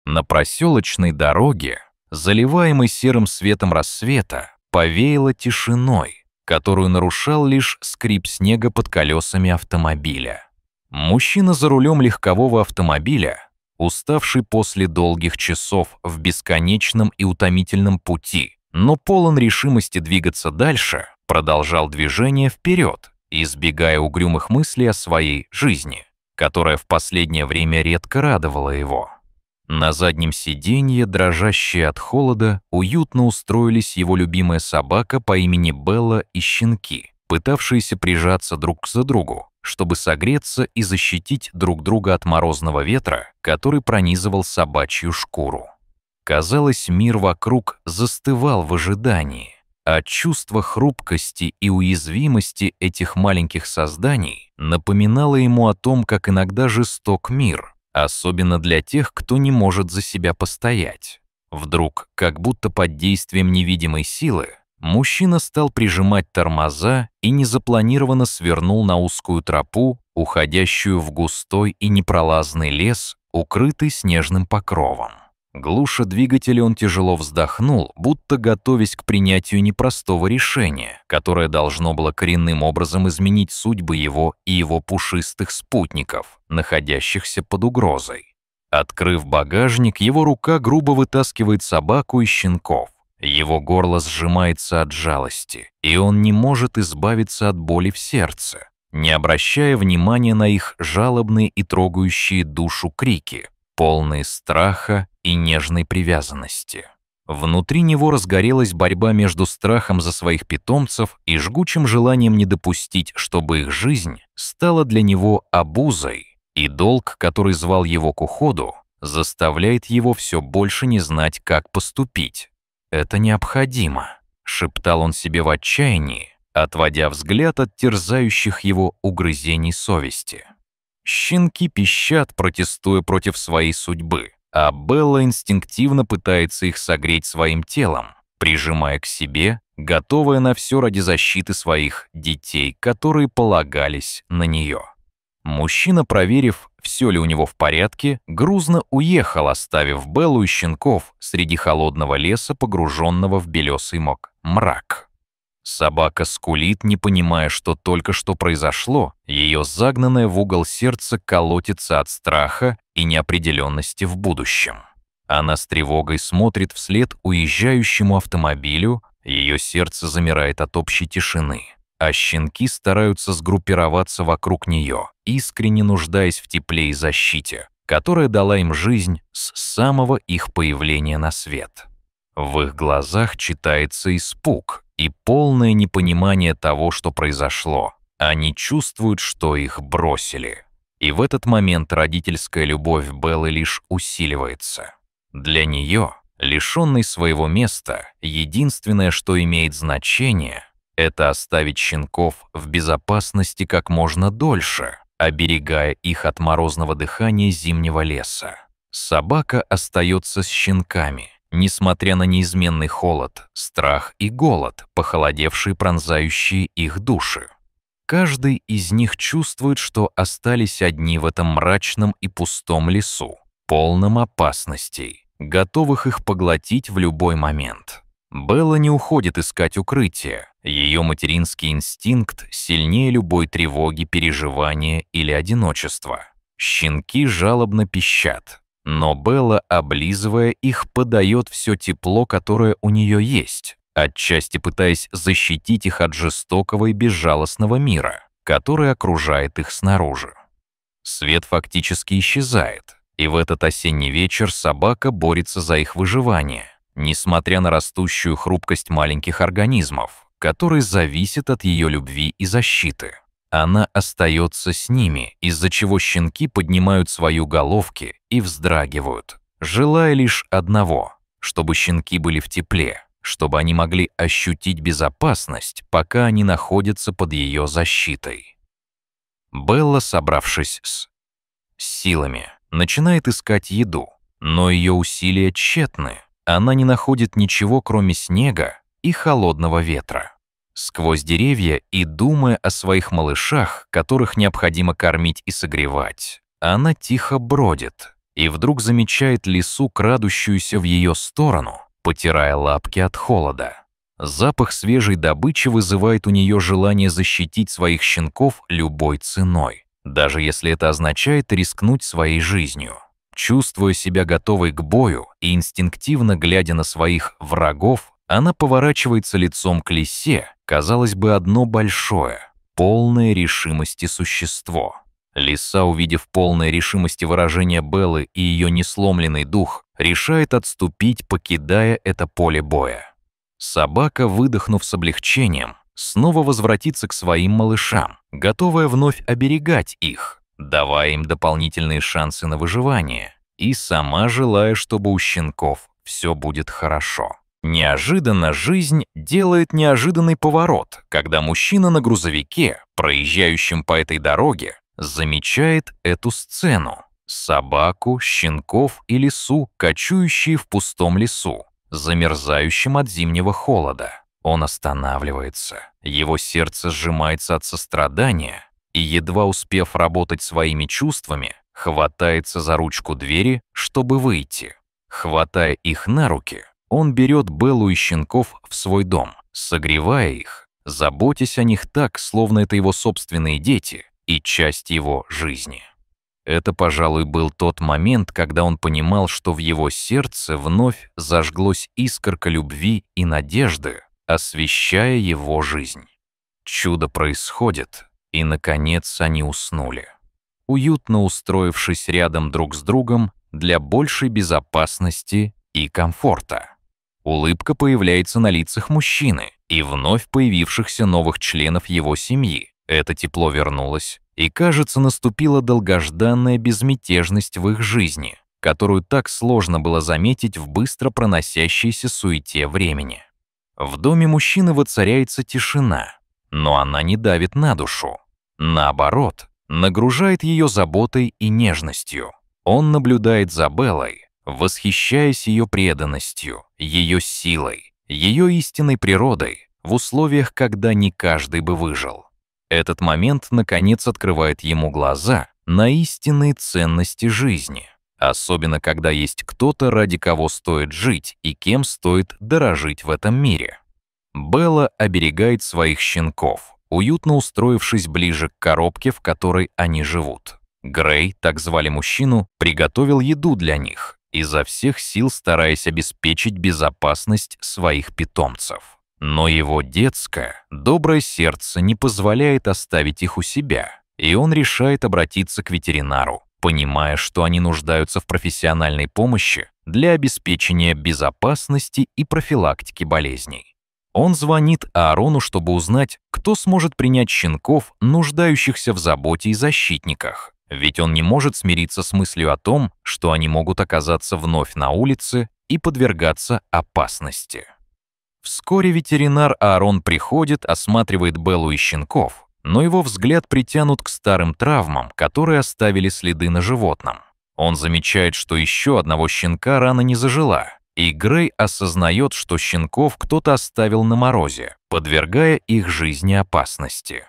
На проселочной дороге, заливаемой серым светом рассвета, повеяло тишиной, которую нарушал лишь скрип снега под колесами автомобиля. Мужчина за рулем легкового автомобиля, уставший после долгих часов в бесконечном и утомительном пути, но полон решимости двигаться дальше, продолжал движение вперед, избегая угрюмых мыслей о своей жизни, которая в последнее время редко радовала его. На заднем сиденье, дрожащие от холода, уютно устроились его любимая собака по имени Белла и щенки, пытавшиеся прижаться друг к другу, чтобы согреться и защитить друг друга от морозного ветра, который пронизывал собачью шкуру. Казалось, мир вокруг застывал в ожидании, а чувство хрупкости и уязвимости этих маленьких созданий напоминало ему о том, как иногда жесток мир, особенно для тех, кто не может за себя постоять. Вдруг, как будто под действием невидимой силы, мужчина стал прижимать тормоза и незапланированно свернул на узкую тропу, уходящую в густой и непролазный лес, укрытый снежным покровом. Глуша двигателя, он тяжело вздохнул, будто готовясь к принятию непростого решения, которое должно было коренным образом изменить судьбы его и его пушистых спутников, находящихся под угрозой. Открыв багажник, его рука грубо вытаскивает собаку и щенков. Его горло сжимается от жалости, и он не может избавиться от боли в сердце, не обращая внимания на их жалобные и трогающие душу крики, полные страха и нежной привязанности. Внутри него разгорелась борьба между страхом за своих питомцев и жгучим желанием не допустить, чтобы их жизнь стала для него обузой, и долг, который звал его к уходу, заставляет его все больше не знать, как поступить. «Это необходимо», — шептал он себе в отчаянии, отводя взгляд от терзающих его угрызений совести. Щенки пищат, протестуя против своей судьбы, а Белла инстинктивно пытается их согреть своим телом, прижимая к себе, готовая на все ради защиты своих детей, которые полагались на нее. Мужчина, проверив, все ли у него в порядке, грузно уехал, оставив Беллу и щенков среди холодного леса, погруженного в белесый мрак. Собака скулит, не понимая, что только что произошло, ее загнанное в угол сердце колотится от страха и неопределенности в будущем. Она с тревогой смотрит вслед уезжающему автомобилю, ее сердце замирает от общей тишины, а щенки стараются сгруппироваться вокруг нее, искренне нуждаясь в тепле и защите, которая дала им жизнь с самого их появления на свет. В их глазах читается испуг и полное непонимание того, что произошло. Они чувствуют, что их бросили. И в этот момент родительская любовь Беллы лишь усиливается. Для нее, лишенной своего места, единственное, что имеет значение, это оставить щенков в безопасности как можно дольше, оберегая их от морозного дыхания зимнего леса. Собака остается с щенками, несмотря на неизменный холод, страх и голод, похолодевшие, пронзающие их души. Каждый из них чувствует, что остались одни в этом мрачном и пустом лесу, полном опасностей, готовых их поглотить в любой момент. Белла не уходит искать укрытие. Ее материнский инстинкт сильнее любой тревоги, переживания или одиночества. Щенки жалобно пищат, но Белла, облизывая их, подает все тепло, которое у нее есть, отчасти пытаясь защитить их от жестокого и безжалостного мира, который окружает их снаружи. Свет фактически исчезает, и в этот осенний вечер собака борется за их выживание, несмотря на растущую хрупкость маленьких организмов, которые зависят от ее любви и защиты. Она остается с ними, из-за чего щенки поднимают свои головки и вздрагивают, желая лишь одного, чтобы щенки были в тепле, чтобы они могли ощутить безопасность, пока они находятся под ее защитой. Белла, собравшись с силами, начинает искать еду, но ее усилия тщетны. Она не находит ничего, кроме снега и холодного ветра. Сквозь деревья и думая о своих малышах, которых необходимо кормить и согревать, она тихо бродит, и вдруг замечает лису, крадущуюся в ее сторону, потирая лапки от холода. Запах свежей добычи вызывает у нее желание защитить своих щенков любой ценой, даже если это означает рискнуть своей жизнью. Чувствуя себя готовой к бою и инстинктивно глядя на своих врагов, она поворачивается лицом к лисе, казалось бы, одно большое, полное решимости существо. Лиса, увидев полное решимости выражение Беллы и ее несломленный дух, решает отступить, покидая это поле боя. Собака, выдохнув с облегчением, снова возвратится к своим малышам, готовая вновь оберегать их, давая им дополнительные шансы на выживание, и сама желая, чтобы у щенков все будет хорошо. Неожиданно жизнь делает неожиданный поворот, когда мужчина на грузовике, проезжающем по этой дороге, замечает эту сцену. Собаку, щенков и лису, кочующие в пустом лесу, замерзающем от зимнего холода. Он останавливается, его сердце сжимается от сострадания, и, едва успев работать своими чувствами, хватается за ручку двери, чтобы выйти. Хватая их на руки, он берет Беллу и щенков в свой дом, согревая их, заботясь о них так, словно это его собственные дети и часть его жизни. Это, пожалуй, был тот момент, когда он понимал, что в его сердце вновь зажглась искорка любви и надежды, освещая его жизнь. Чудо происходит, и, наконец, они уснули, уютно устроившись рядом друг с другом для большей безопасности и комфорта. Улыбка появляется на лицах мужчины и вновь появившихся новых членов его семьи. Это тепло вернулось, и, кажется, наступила долгожданная безмятежность в их жизни, которую так сложно было заметить в быстро проносящейся суете времени. В доме мужчины воцаряется тишина, но она не давит на душу. Наоборот, нагружает ее заботой и нежностью. Он наблюдает за Беллой, восхищаясь ее преданностью, ее силой, ее истинной природой в условиях, когда не каждый бы выжил. Этот момент, наконец, открывает ему глаза на истинные ценности жизни, особенно когда есть кто-то, ради кого стоит жить и кем стоит дорожить в этом мире. Белла оберегает своих щенков, уютно устроившись ближе к коробке, в которой они живут. Грей, так звали мужчину, приготовил еду для них, изо всех сил стараясь обеспечить безопасность своих питомцев. Но его детское, доброе сердце не позволяет оставить их у себя, и он решает обратиться к ветеринару, понимая, что они нуждаются в профессиональной помощи для обеспечения безопасности и профилактики болезней. Он звонит Аарону, чтобы узнать, кто сможет принять щенков, нуждающихся в заботе и защитниках, ведь он не может смириться с мыслью о том, что они могут оказаться вновь на улице и подвергаться опасности. Вскоре ветеринар Аарон приходит, осматривает Беллу и щенков, но его взгляд притянут к старым травмам, которые оставили следы на животном. Он замечает, что еще одного щенка рана не зажила, и Грей осознает, что щенков кто-то оставил на морозе, подвергая их жизни опасности.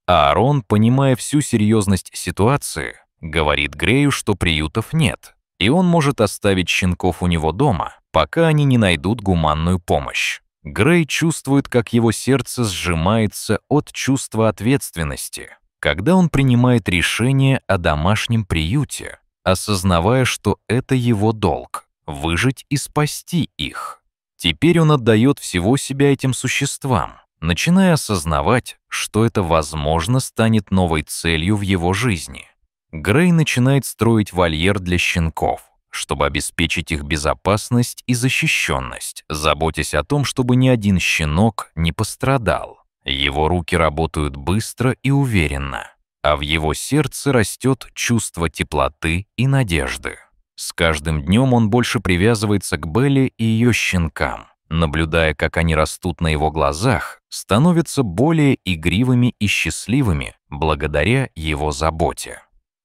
Аарон, понимая всю серьезность ситуации, говорит Грею, что приютов нет, и он может оставить щенков у него дома, пока они не найдут гуманную помощь. Грей чувствует, как его сердце сжимается от чувства ответственности, когда он принимает решение о домашнем приюте, осознавая, что это его долг — выжить и спасти их. Теперь он отдает всего себя этим существам, начиная осознавать, что это, возможно, станет новой целью в его жизни. Грей начинает строить вольер для щенков, чтобы обеспечить их безопасность и защищенность, заботясь о том, чтобы ни один щенок не пострадал. Его руки работают быстро и уверенно, а в его сердце растет чувство теплоты и надежды. С каждым днем он больше привязывается к Белле и ее щенкам, наблюдая, как они растут на его глазах, становятся более игривыми и счастливыми благодаря его заботе.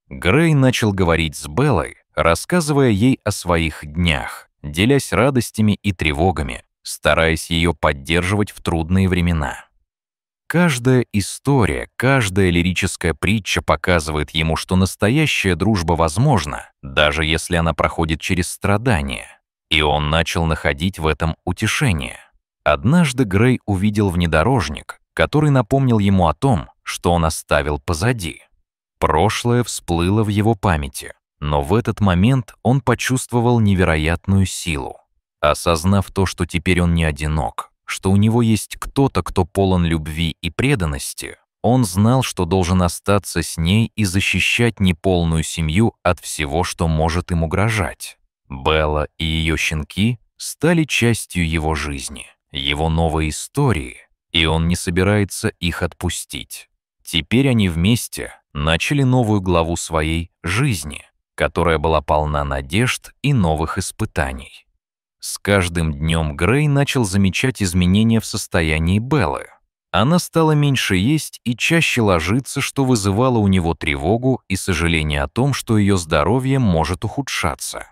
Грей начал говорить с Беллой, рассказывая ей о своих днях, делясь радостями и тревогами, стараясь ее поддерживать в трудные времена. Каждая история, каждая лирическая притча показывает ему, что настоящая дружба возможна, даже если она проходит через страдания. И он начал находить в этом утешение. Однажды Грей увидел внедорожник, который напомнил ему о том, что он оставил позади. Прошлое всплыло в его памяти, но в этот момент он почувствовал невероятную силу. Осознав то, что теперь он не одинок, что у него есть кто-то, кто полон любви и преданности, он знал, что должен остаться с ней и защищать неполную семью от всего, что может им угрожать. Белла и ее щенки стали частью его жизни, его новой истории, и он не собирается их отпустить. Теперь они вместе начали новую главу своей жизни, которая была полна надежд и новых испытаний. С каждым днем Грей начал замечать изменения в состоянии Беллы. Она стала меньше есть и чаще ложиться, что вызывало у него тревогу и сожаление о том, что ее здоровье может ухудшаться.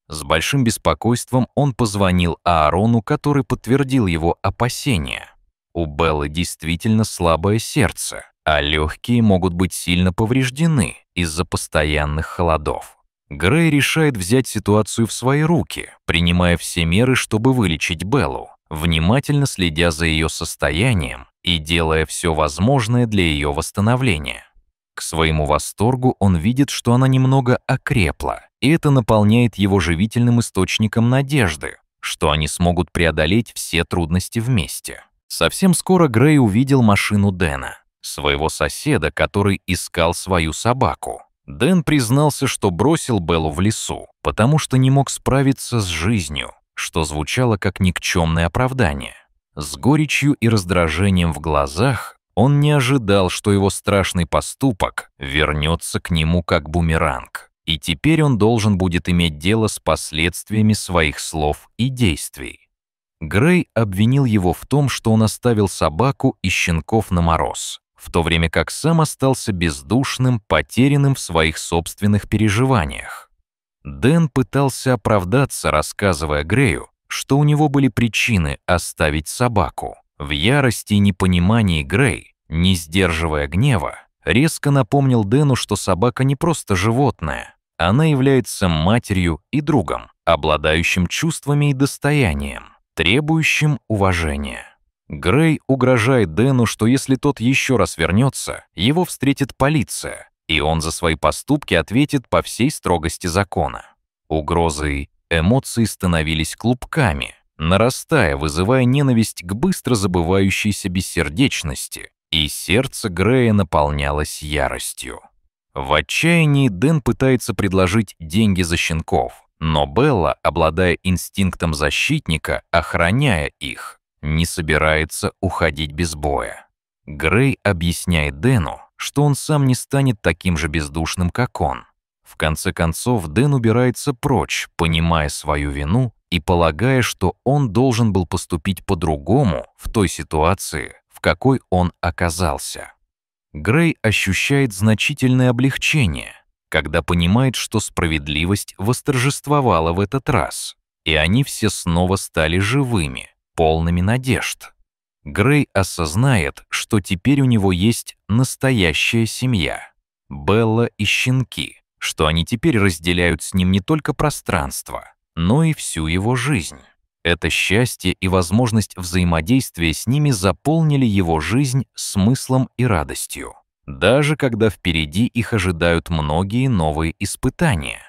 С большим беспокойством он позвонил Аарону, который подтвердил его опасения. У Беллы действительно слабое сердце, а легкие могут быть сильно повреждены из-за постоянных холодов. Грей решает взять ситуацию в свои руки, принимая все меры, чтобы вылечить Беллу, внимательно следя за ее состоянием и делая все возможное для ее восстановления. К своему восторгу он видит, что она немного окрепла, и это наполняет его живительным источником надежды, что они смогут преодолеть все трудности вместе. Совсем скоро Грей увидел машину Дэна, своего соседа, который искал свою собаку. Дэн признался, что бросил Беллу в лесу, потому что не мог справиться с жизнью, что звучало как никчемное оправдание. С горечью и раздражением в глазах он не ожидал, что его страшный поступок вернется к нему как бумеранг, и теперь он должен будет иметь дело с последствиями своих слов и действий. Грей обвинил его в том, что он оставил собаку и щенков на мороз, в то время как сам остался бездушным, потерянным в своих собственных переживаниях. Дэн пытался оправдаться, рассказывая Грею, что у него были причины оставить собаку. В ярости и непонимании Грей, не сдерживая гнева, резко напомнил Дэну, что собака не просто животное, она является матерью и другом, обладающим чувствами и достоянием, требующим уважения. Грей угрожает Дэну, что если тот еще раз вернется, его встретит полиция, и он за свои поступки ответит по всей строгости закона. Угрозы и эмоции становились клубками, нарастая, вызывая ненависть к быстро забывающейся бессердечности, и сердце Грея наполнялось яростью. В отчаянии Дэн пытается предложить деньги за щенков, но Белла, обладая инстинктом защитника, охраняя их, не собирается уходить без боя. Грей объясняет Дэну, что он сам не станет таким же бездушным, как он. В конце концов, Дэн убирается прочь, понимая свою вину и полагая, что он должен был поступить по-другому в той ситуации, в какой он оказался. Грей ощущает значительное облегчение, когда понимает, что справедливость восторжествовала в этот раз, и они все снова стали живыми, полными надежд. Грей осознает, что теперь у него есть настоящая семья, Белла и щенки, что они теперь разделяют с ним не только пространство, но и всю его жизнь. Это счастье и возможность взаимодействия с ними заполнили его жизнь смыслом и радостью, даже когда впереди их ожидают многие новые испытания.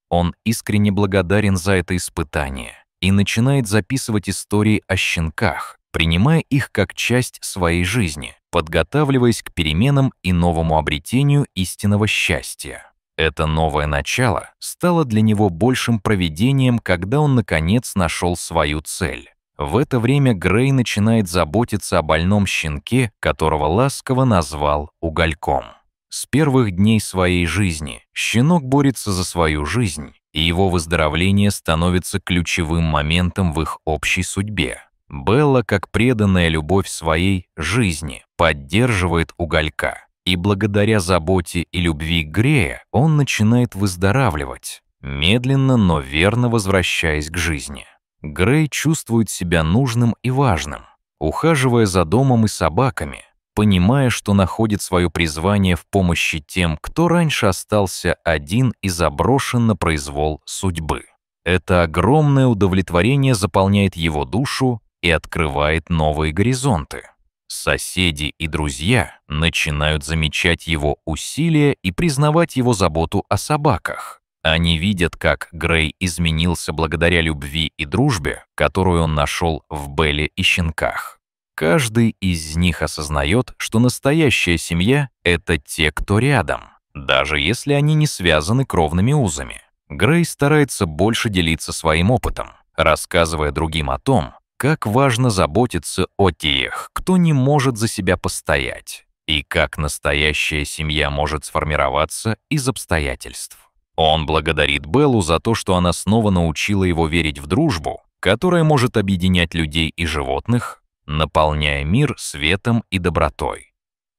Он искренне благодарен за это испытание и начинает записывать истории о щенках, принимая их как часть своей жизни, подготавливаясь к переменам и новому обретению истинного счастья. Это новое начало стало для него большим провидением, когда он, наконец, нашел свою цель. В это время Грей начинает заботиться о больном щенке, которого ласково назвал Угольком. С первых дней своей жизни щенок борется за свою жизнь, и его выздоровление становится ключевым моментом в их общей судьбе. Белла, как преданная любовь своей жизни, поддерживает Уголька, и благодаря заботе и любви Грея он начинает выздоравливать, медленно, но верно возвращаясь к жизни. Грей чувствует себя нужным и важным. Ухаживая за домом и собаками, понимая, что находит свое призвание в помощи тем, кто раньше остался один и заброшен на произвол судьбы. Это огромное удовлетворение заполняет его душу и открывает новые горизонты. Соседи и друзья начинают замечать его усилия и признавать его заботу о собаках. Они видят, как Грей изменился благодаря любви и дружбе, которую он нашел в Белле и щенках. Каждый из них осознает, что настоящая семья — это те, кто рядом, даже если они не связаны кровными узами. Грей старается больше делиться своим опытом, рассказывая другим о том, как важно заботиться о тех, кто не может за себя постоять, и как настоящая семья может сформироваться из обстоятельств. Он благодарит Беллу за то, что она снова научила его верить в дружбу, которая может объединять людей и животных, наполняя мир светом и добротой.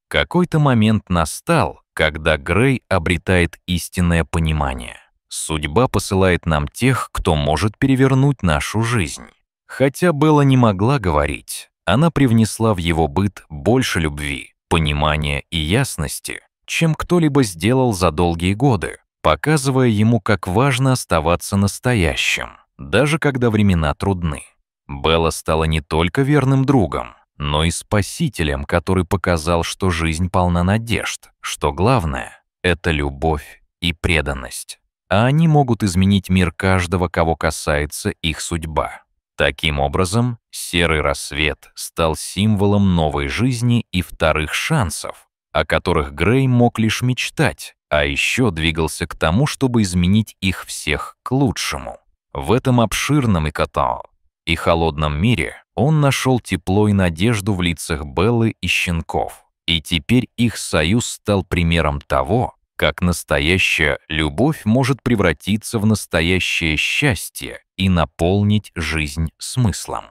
Какой-то момент настал, когда Грей обретает истинное понимание. Судьба посылает нам тех, кто может перевернуть нашу жизнь. Хотя Белла не могла говорить, она привнесла в его быт больше любви, понимания и ясности, чем кто-либо сделал за долгие годы, показывая ему, как важно оставаться настоящим, даже когда времена трудны. Белла стала не только верным другом, но и спасителем, который показал, что жизнь полна надежд, что главное — это любовь и преданность. А они могут изменить мир каждого, кого касается их судьба. Таким образом, серый рассвет стал символом новой жизни и вторых шансов, о которых Грей мог лишь мечтать, а еще двигался к тому, чтобы изменить их всех к лучшему. В этом обширном и холодном мире он нашел тепло и надежду в лицах Беллы и щенков, и теперь их союз стал примером того, как настоящая любовь может превратиться в настоящее счастье и наполнить жизнь смыслом.